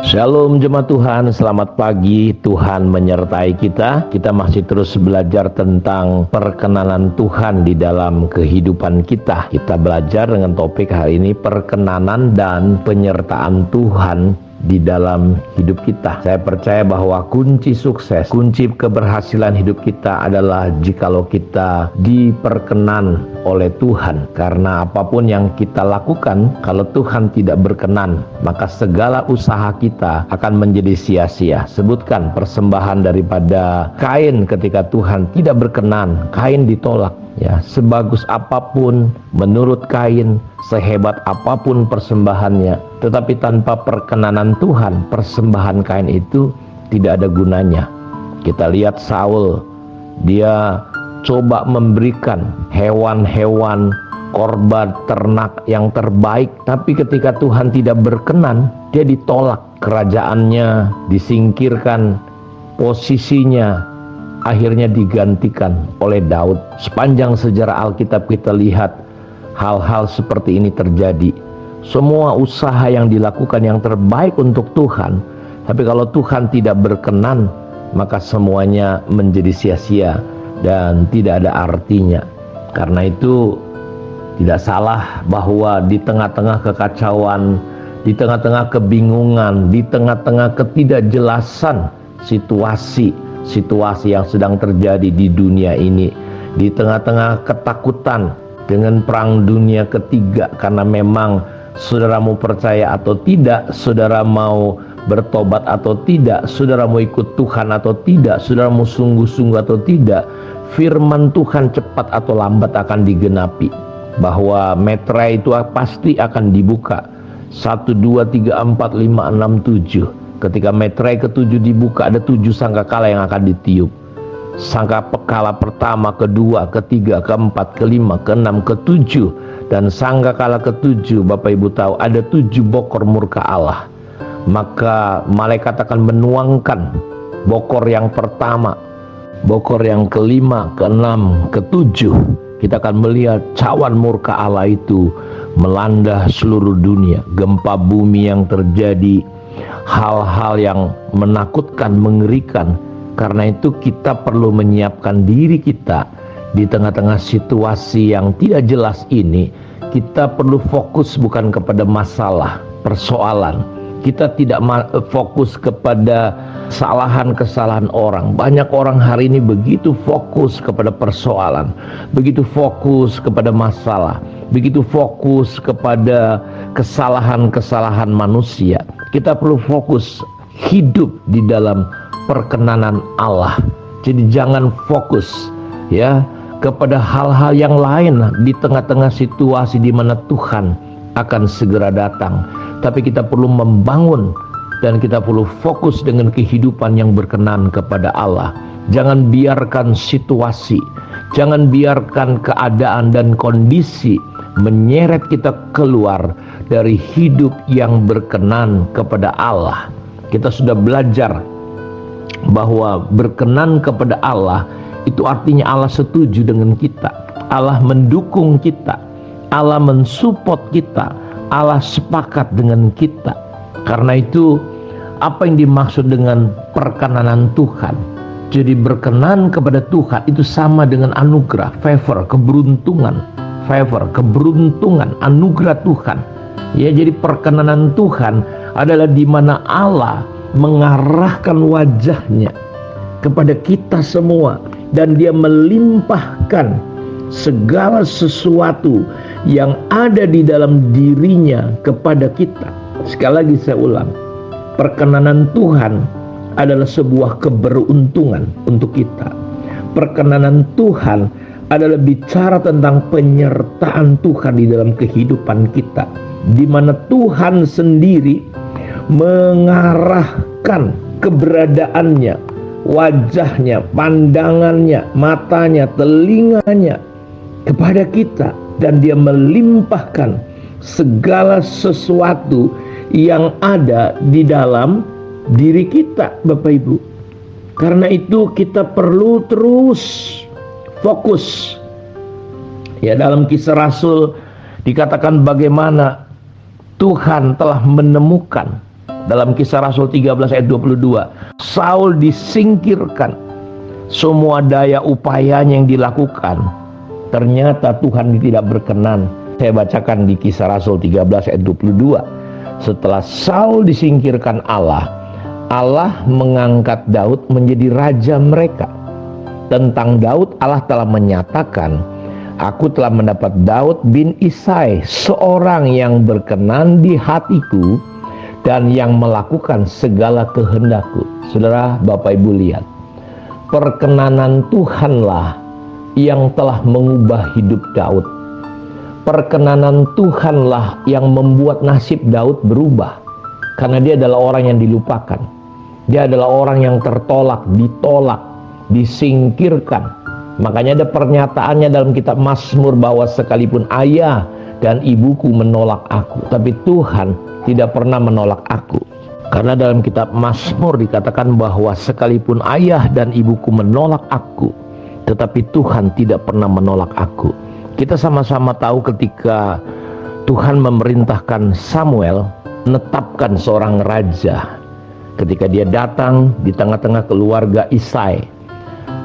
Shalom jemaat Tuhan, selamat pagi. Tuhan menyertai kita. Kita masih terus belajar tentang perkenanan Tuhan di dalam kehidupan kita. Kita belajar dengan topik hari ini, perkenanan dan penyertaan Tuhan di dalam hidup kita. Saya percaya bahwa kunci sukses, kunci keberhasilan hidup kita adalah jikalau kita diperkenan oleh Tuhan. Karena apapun yang kita lakukan, kalau Tuhan tidak berkenan, maka segala usaha kita akan menjadi sia-sia. Sebutkan persembahan daripada Kain ketika Tuhan tidak berkenan, Kain ditolak. Ya, sebagus apapun menurut Kain, sehebat apapun persembahannya, tetapi tanpa perkenanan Tuhan, persembahan Kain itu tidak ada gunanya. Kita lihat Saul, dia coba memberikan hewan-hewan korban ternak yang terbaik, tapi ketika Tuhan tidak berkenan, dia ditolak. Kerajaannya disingkirkan, posisinya akhirnya digantikan oleh Daud. Sepanjang sejarah Alkitab kita lihat hal-hal seperti ini terjadi. Semua usaha yang dilakukan yang terbaik untuk Tuhan, tapi kalau Tuhan tidak berkenan, maka semuanya menjadi sia-sia dan tidak ada artinya. Karena itu tidak salah bahwa di tengah-tengah kekacauan, di tengah-tengah kebingungan, di tengah-tengah ketidakjelasan situasi yang sedang terjadi di dunia ini, di tengah-tengah ketakutan dengan perang dunia ketiga, karena memang saudara mau percaya atau tidak, saudara mau bertobat atau tidak, saudara mau ikut Tuhan atau tidak, saudara mau sungguh-sungguh atau tidak, firman Tuhan cepat atau lambat akan digenapi, bahwa meterai itu pasti akan dibuka. 1, 2, 3, 4, 5, 6, 7. Ketika meterai ke-7 dibuka, ada 7 sangkakala yang akan ditiup. Sangkakala pertama, kedua, ketiga, keempat, kelima, keenam, ke-7. Dan sangkakala ke-7, Bapak Ibu tahu, ada 7 bokor murka Allah. Maka malaikat akan menuangkan bokor yang pertama, bokor yang kelima, keenam, ke-7. Kita akan melihat cawan murka Allah itu melanda seluruh dunia. Gempa bumi yang terjadi, hal-hal yang menakutkan, mengerikan. Karena itu kita perlu menyiapkan diri kita di tengah-tengah situasi yang tidak jelas ini. Kita perlu fokus bukan kepada masalah, persoalan. Kita tidak fokus kepada kesalahan orang. Banyak orang hari ini begitu fokus kepada persoalan, begitu fokus kepada masalah, begitu fokus kepada kesalahan manusia. Kita perlu fokus hidup di dalam perkenanan Allah. Jadi jangan fokus ya kepada hal-hal yang lain di tengah-tengah situasi di mana Tuhan akan segera datang. Tapi kita perlu membangun dan kita perlu fokus dengan kehidupan yang berkenan kepada Allah. Jangan biarkan situasi, jangan biarkan keadaan dan kondisi menyeret kita keluar dari hidup yang berkenan kepada Allah. Kita sudah belajar bahwa berkenan kepada Allah itu artinya Allah setuju dengan kita, Allah mendukung kita, Allah mensupport kita, Allah sepakat dengan kita. Karena itu apa yang dimaksud dengan perkenanan Tuhan? Jadi berkenan kepada Tuhan itu sama dengan anugerah, favor, keberuntungan, anugerah Tuhan. Ya, jadi perkenanan Tuhan adalah di mana Allah mengarahkan wajahnya kepada kita semua dan dia melimpahkan segala sesuatu yang ada di dalam dirinya kepada kita. Sekali lagi saya ulang, perkenanan Tuhan adalah sebuah keberuntungan untuk kita. Perkenanan Tuhan adalah bicara tentang penyertaan Tuhan di dalam kehidupan kita, di mana Tuhan sendiri mengarahkan keberadaannya, wajahnya, pandangannya, matanya, telinganya kepada kita, dan dia melimpahkan segala sesuatu yang ada di dalam diri kita, Bapak Ibu. Karena itu kita perlu terus fokus. Ya, dalam Kisah Rasul dikatakan bagaimana Tuhan telah menemukan dalam Kisah Rasul 13 ayat 22. Saul disingkirkan, semua daya upayanya yang dilakukan, ternyata Tuhan tidak berkenan. Saya bacakan di Kisah Rasul 13 ayat 22. Setelah Saul disingkirkan Allah, Allah mengangkat Daud menjadi raja mereka. Tentang Daud, Allah telah menyatakan, aku telah mendapat Daud bin Isai, seorang yang berkenan di hatiku dan yang melakukan segala kehendakku. Saudara, Bapak Ibu lihat, perkenanan Tuhanlah yang telah mengubah hidup Daud. Perkenanan Tuhanlah yang membuat nasib Daud berubah. Karena dia adalah orang yang dilupakan. Dia adalah orang yang tertolak, ditolak, disingkirkan. Makanya ada pernyataannya dalam kitab Mazmur bahwa sekalipun ayah dan ibuku menolak aku, tapi Tuhan tidak pernah menolak aku. Karena dalam kitab Mazmur dikatakan bahwa sekalipun ayah dan ibuku menolak aku, tetapi Tuhan tidak pernah menolak aku. Kita sama-sama tahu ketika Tuhan memerintahkan Samuel menetapkan seorang raja. Ketika dia datang di tengah-tengah keluarga Isai,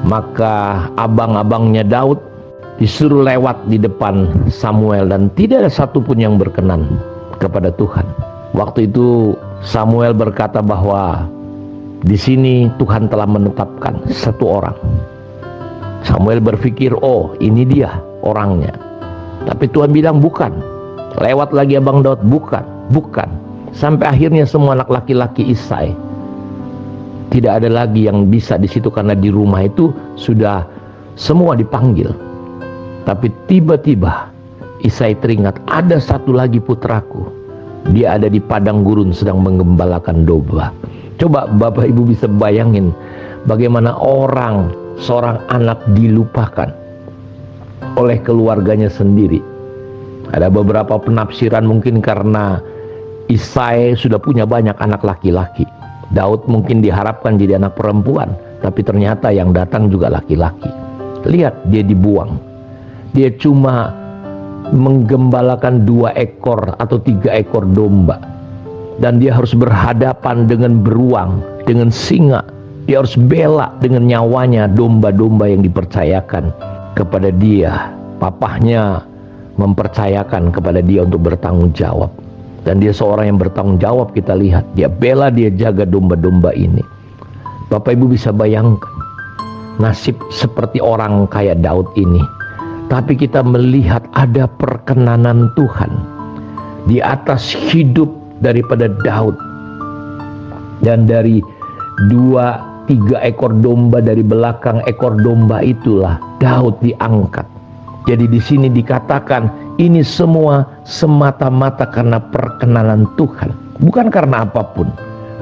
maka abang-abangnya Daud disuruh lewat di depan Samuel dan tidak ada satupun yang berkenan kepada Tuhan. Waktu itu Samuel berkata bahwa di sini Tuhan telah menetapkan satu orang. Samuel berpikir, oh ini dia orangnya. Tapi Tuhan bilang bukan. Lewat lagi abang Daud, bukan. Sampai akhirnya semua anak laki-laki Isai tidak ada lagi yang bisa di situ karena di rumah itu sudah semua dipanggil. Tapi tiba-tiba Isai teringat, ada satu lagi putraku. Dia ada di padang gurun sedang menggembalakan domba. Coba Bapak Ibu bisa bayangin bagaimana seorang anak dilupakan oleh keluarganya sendiri. Ada beberapa penafsiran mungkin karena Isai sudah punya banyak anak laki-laki. Daud mungkin diharapkan jadi anak perempuan, tapi ternyata yang datang juga laki-laki. Lihat, dia dibuang. Dia cuma menggembalakan 2 ekor atau 3 ekor domba. Dan dia harus berhadapan dengan beruang, dengan singa. Dia harus bela dengan nyawanya domba-domba yang dipercayakan kepada dia. Papahnya mempercayakan kepada dia untuk bertanggung jawab. Dan dia seorang yang bertanggung jawab, kita lihat. Dia bela, dia jaga domba-domba ini. Bapak Ibu bisa bayangkan nasib seperti orang kayak Daud ini. Tapi kita melihat ada perkenanan Tuhan di atas hidup daripada Daud. Dan dari 2-3 ekor domba, dari belakang ekor domba itulah Daud diangkat. Jadi di sini dikatakan ini semua semata-mata karena perkenanan Tuhan, bukan karena apapun.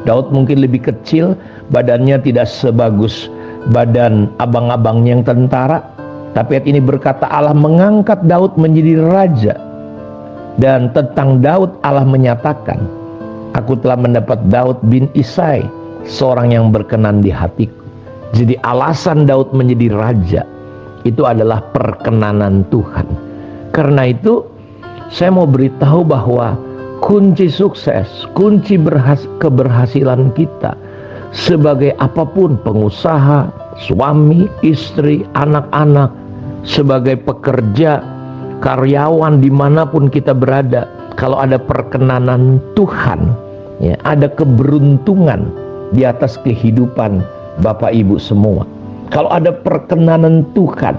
Daud mungkin lebih kecil, badannya tidak sebagus badan abang-abangnya yang tentara, tapi ayat ini berkata Allah mengangkat Daud menjadi raja. Dan tentang Daud Allah menyatakan, aku telah mendapat Daud bin Isai, seorang yang berkenan di hatiku. Jadi alasan Daud menjadi raja itu adalah perkenanan Tuhan. Karena itu saya mau beritahu bahwa kunci sukses, kunci keberhasilan kita sebagai apapun, pengusaha, suami, istri, anak-anak, sebagai pekerja, karyawan, dimanapun kita berada, kalau ada perkenanan Tuhan, ya, ada keberuntungan di atas kehidupan Bapak Ibu semua. Kalau ada perkenanan Tuhan,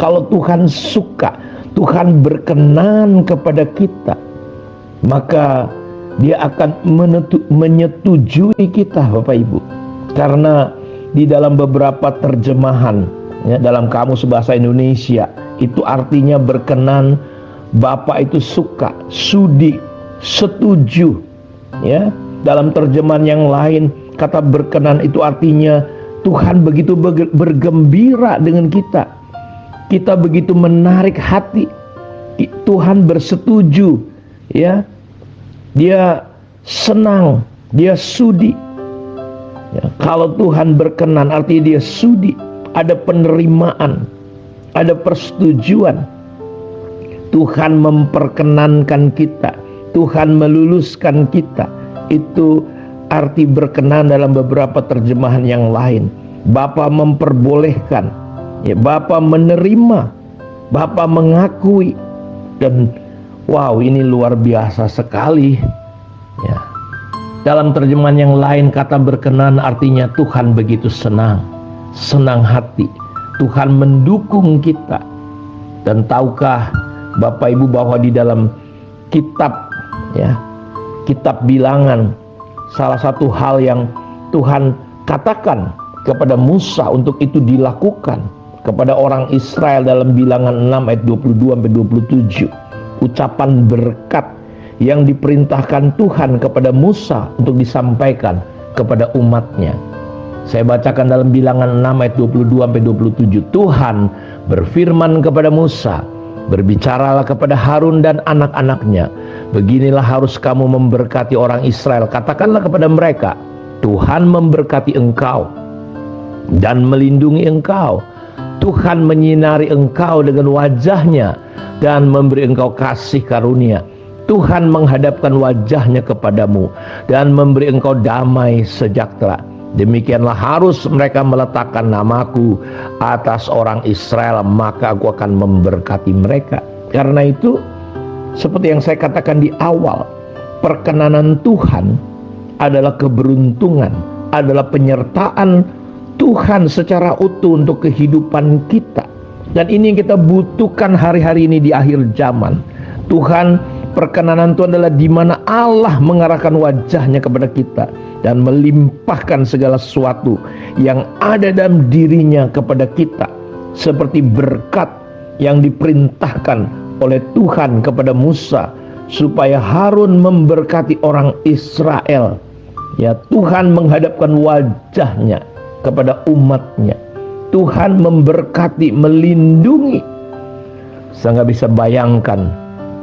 kalau Tuhan suka, Tuhan berkenan kepada kita, maka Dia akan menyetujui kita, Bapak Ibu. Karena di dalam beberapa terjemahan, ya, dalam Kamus Bahasa Indonesia, itu artinya berkenan, Bapak itu suka, sudi, setuju. Ya, dalam terjemahan yang lain, kata berkenan itu artinya Tuhan begitu bergembira dengan kita. Kita begitu menarik hati. Tuhan bersetuju, ya. Dia senang, dia sudi. Ya, kalau Tuhan berkenan artinya dia sudi. Ada penerimaan, ada persetujuan. Tuhan memperkenankan kita, Tuhan meluluskan kita. Itu berarti berkenan dalam beberapa terjemahan yang lain. Bapa memperbolehkan, ya, Bapa menerima, Bapa mengakui. Dan wow, ini luar biasa sekali, ya. Dalam terjemahan yang lain kata berkenan artinya Tuhan begitu senang hati. Tuhan mendukung kita. Dan tahukah Bapak Ibu bahwa di dalam kitab, ya, kitab Bilangan, salah satu hal yang Tuhan katakan kepada Musa untuk itu dilakukan kepada orang Israel dalam Bilangan 6 ayat 22-27, ucapan berkat yang diperintahkan Tuhan kepada Musa untuk disampaikan kepada umatnya. Saya bacakan dalam Bilangan 6 ayat 22-27. Tuhan berfirman kepada Musa, berbicaralah kepada Harun dan anak-anaknya, beginilah harus kamu memberkati orang Israel. Katakanlah kepada mereka, Tuhan memberkati engkau dan melindungi engkau. Tuhan menyinari engkau dengan wajahnya dan memberi engkau kasih karunia. Tuhan menghadapkan wajahnya kepadamu dan memberi engkau damai sejahtera. Demikianlah harus mereka meletakkan namaku atas orang Israel, maka aku akan memberkati mereka. Karena itu, seperti yang saya katakan di awal, perkenanan Tuhan adalah keberuntungan, adalah penyertaan Tuhan secara utuh untuk kehidupan kita. Dan ini yang kita butuhkan hari-hari ini di akhir zaman. Tuhan, perkenanan Tuhan adalah di mana Allah mengarahkan wajahnya kepada kita dan melimpahkan segala sesuatu yang ada dalam dirinya kepada kita, seperti berkat yang diperintahkan oleh Tuhan kepada Musa supaya Harun memberkati orang Israel. Ya, Tuhan menghadapkan wajahnya kepada umatnya. Tuhan memberkati, melindungi. Saya nggak bisa bayangkan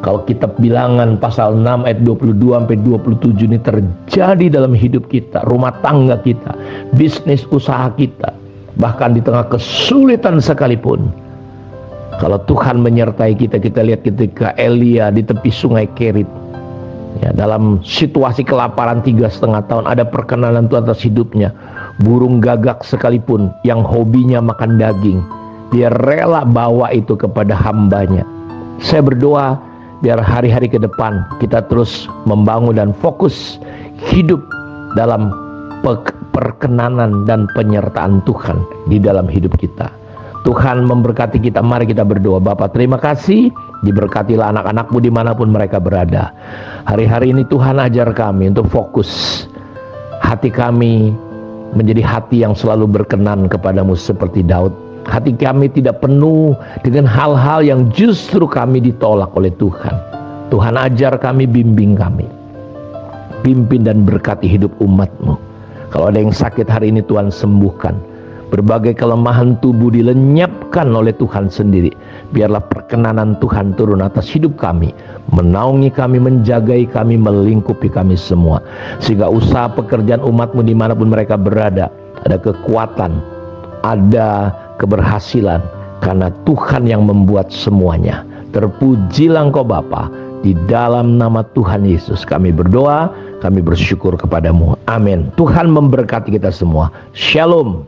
kalau kitab Bilangan pasal 6 ayat 22-27 ini terjadi dalam hidup kita, rumah tangga kita, bisnis usaha kita, bahkan di tengah kesulitan sekalipun. Kalau Tuhan menyertai kita, kita lihat ketika Elia di tepi sungai Kerit, ya, dalam situasi kelaparan 3,5 tahun, ada perkenanan Tuhan atas hidupnya. Burung gagak sekalipun yang hobinya makan daging, dia rela bawa itu kepada hambanya. Saya berdoa biar hari-hari ke depan kita terus membangun dan fokus hidup dalam perkenanan dan penyertaan Tuhan di dalam hidup kita. Tuhan memberkati kita. Mari kita berdoa. Bapa, terima kasih, diberkatilah anak-anakmu dimanapun mereka berada. Hari-hari ini Tuhan ajar kami untuk fokus hati kami menjadi hati yang selalu berkenan kepadamu seperti Daud. Hati kami tidak penuh dengan hal-hal yang justru kami ditolak oleh Tuhan. Tuhan ajar kami, bimbing kami, pimpin dan berkati hidup umat-Mu. Kalau ada yang sakit hari ini, Tuhan sembuhkan. Berbagai kelemahan tubuh dilenyapkan oleh Tuhan sendiri. Biarlah perkenanan Tuhan turun atas hidup kami, menaungi kami, menjagai kami, melingkupi kami semua. Sehingga usaha pekerjaan umat-Mu dimanapun mereka berada, ada kekuatan, ada keberhasilan, karena Tuhan yang membuat semuanya. Terpujilah Engkau Bapa, di dalam nama Tuhan Yesus kami berdoa, kami bersyukur kepadamu. Amin. Tuhan memberkati kita semua. Shalom.